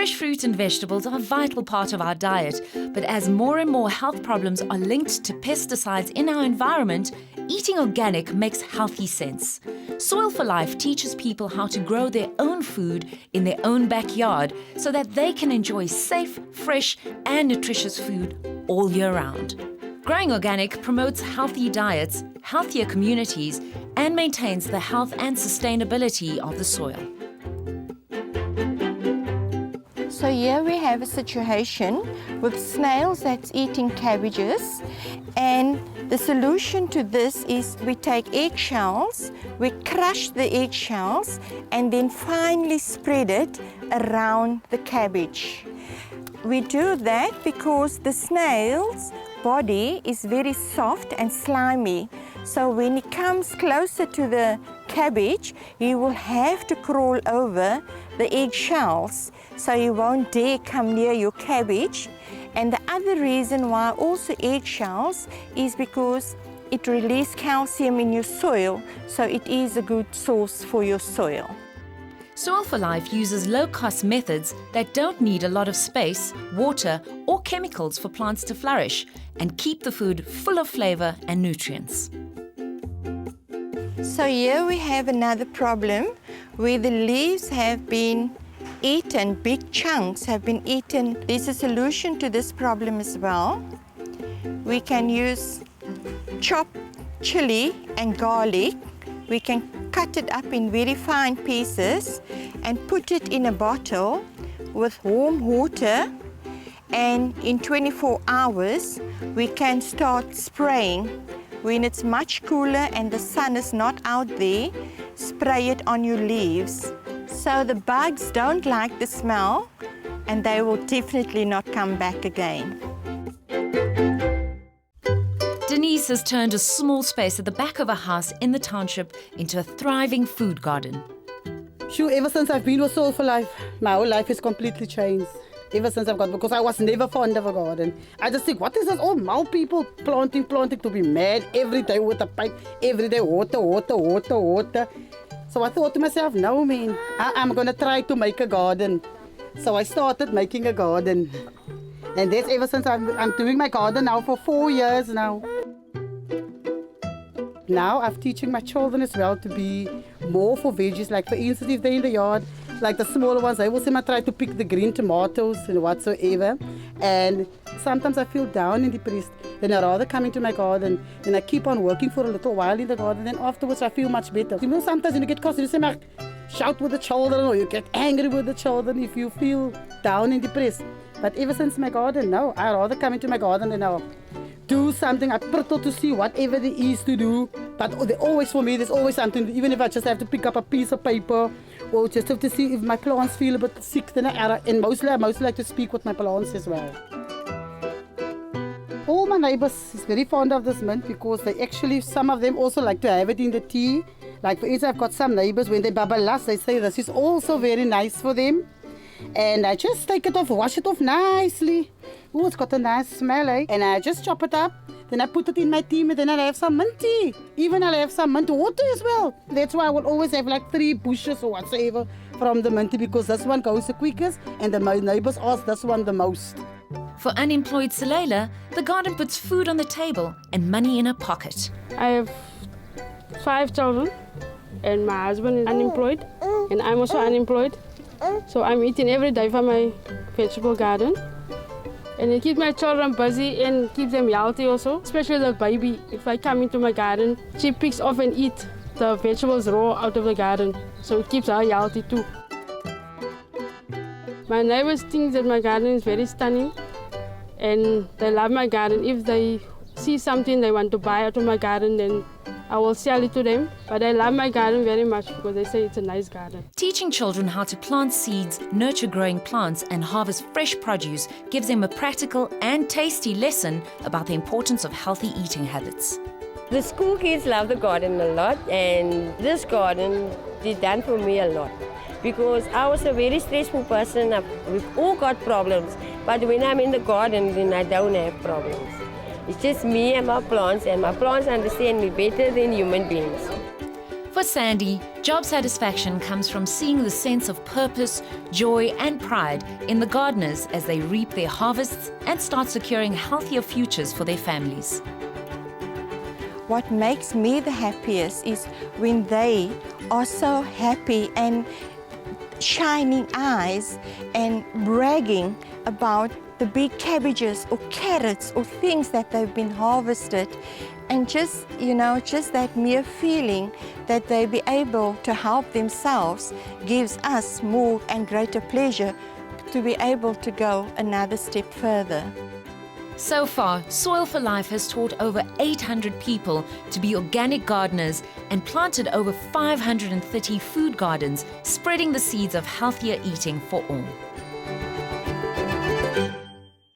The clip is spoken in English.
Fresh fruit and vegetables are a vital part of our diet, but as more and more health problems are linked to pesticides in our environment, eating organic makes healthy sense. Soil for Life teaches people how to grow their own food in their own backyard so that they can enjoy safe, fresh, and nutritious food all year round. Growing organic promotes healthy diets, healthier communities, and maintains the health and sustainability of the soil. So here we have a situation with snails that's eating cabbages, and the solution to this is we take eggshells, we crush the eggshells and then finely spread it around the cabbage. We do that because the snail's body is very soft and slimy. So when he comes closer to the cabbage, he will have to crawl over the eggshells, so he won't dare come near your cabbage. And the other reason why also eggshells is because it releases calcium in your soil, so it is a good source for your soil. Soil for Life uses low-cost methods that don't need a lot of space, water, or chemicals for plants to flourish and keep the food full of flavor and nutrients. So here we have another problem where the leaves have been eaten, big chunks have been eaten. There's a solution to this problem as well. We can use chopped chili and garlic. We can cut it up in very fine pieces and put it in a bottle with warm water, and in 24 hours we can start spraying. When it's much cooler and the sun is not out there, spray it on your leaves. So the bugs don't like the smell and they will definitely not come back again. Denise has turned a small space at the back of a house in the township into a thriving food garden. Sure, ever since I've been with Soul for Life, my whole life has completely changed. Ever since I've got, because I was never fond of a garden. I just think, what is this? All Mau people planting to be mad every day with a pipe, every day water. So I thought to myself, no man, I'm going to try to make a garden. So I started making a garden. And that's ever since I'm doing my garden now for 4 years now. Now I'm teaching my children as well to be more for veggies. Like for instance, if they're in the yard, like the smaller ones, I will say I try to pick the green tomatoes and whatsoever. And sometimes I feel down and depressed. Then I rather come into my garden. Then I keep on working for a little while in the garden. Then afterwards I feel much better. You know, sometimes when you get caught, you say, shout with the children, or you get angry with the children if you feel down and depressed. But ever since my garden, no, I rather come into my garden and I'll do something. I prefer to see whatever there is to do. But always for me, there's always something. Even if I just have to pick up a piece of paper or just have to see if my plants feel a bit sick, then I mostly like to speak with my plants as well. All my neighbors is very fond of this mint because they actually, some of them also like to have it in the tea. Like for instance, I've got some neighbors, when they babalas, they say this is also very nice for them. And I just take it off, wash it off nicely. Oh, it's got a nice smell, eh? And I just chop it up. Then I put it in my tea, and then I'll have some mint tea. Even I'll have some mint water as well. That's why I will always have like 3 bushes or whatsoever from the mint tea, because this one goes the quickest and my neighbors ask this one the most. For unemployed Salela, the garden puts food on the table and money in her pocket. I have 5 children and my husband is unemployed and I'm also unemployed. So I'm eating every day from my vegetable garden. And it keeps my children busy and keeps them healthy also, especially the baby. If I come into my garden, she picks off and eats the vegetables raw out of the garden. So it keeps her healthy too. My neighbors think that my garden is very stunning and they love my garden. If they see something they want to buy out of my garden, then I will sell it to them. But I love my garden very much because they say it's a nice garden. Teaching children how to plant seeds, nurture growing plants, and harvest fresh produce gives them a practical and tasty lesson about the importance of healthy eating habits. The school kids love the garden a lot, and this garden did done for me a lot. Because I was a very stressful person. We've all got problems. But when I'm in the garden, then I don't have problems. It's just me and my plants understand me better than human beings. For Sandy, job satisfaction comes from seeing the sense of purpose, joy, and pride in the gardeners as they reap their harvests and start securing healthier futures for their families. What makes me the happiest is when they are so happy and shining eyes and bragging about the big cabbages or carrots or things that they've been harvested, and just, just that mere feeling that they be able to help themselves gives us more and greater pleasure to be able to go another step further. So far, Soil for Life has taught over 800 people to be organic gardeners and planted over 530 food gardens, spreading the seeds of healthier eating for all.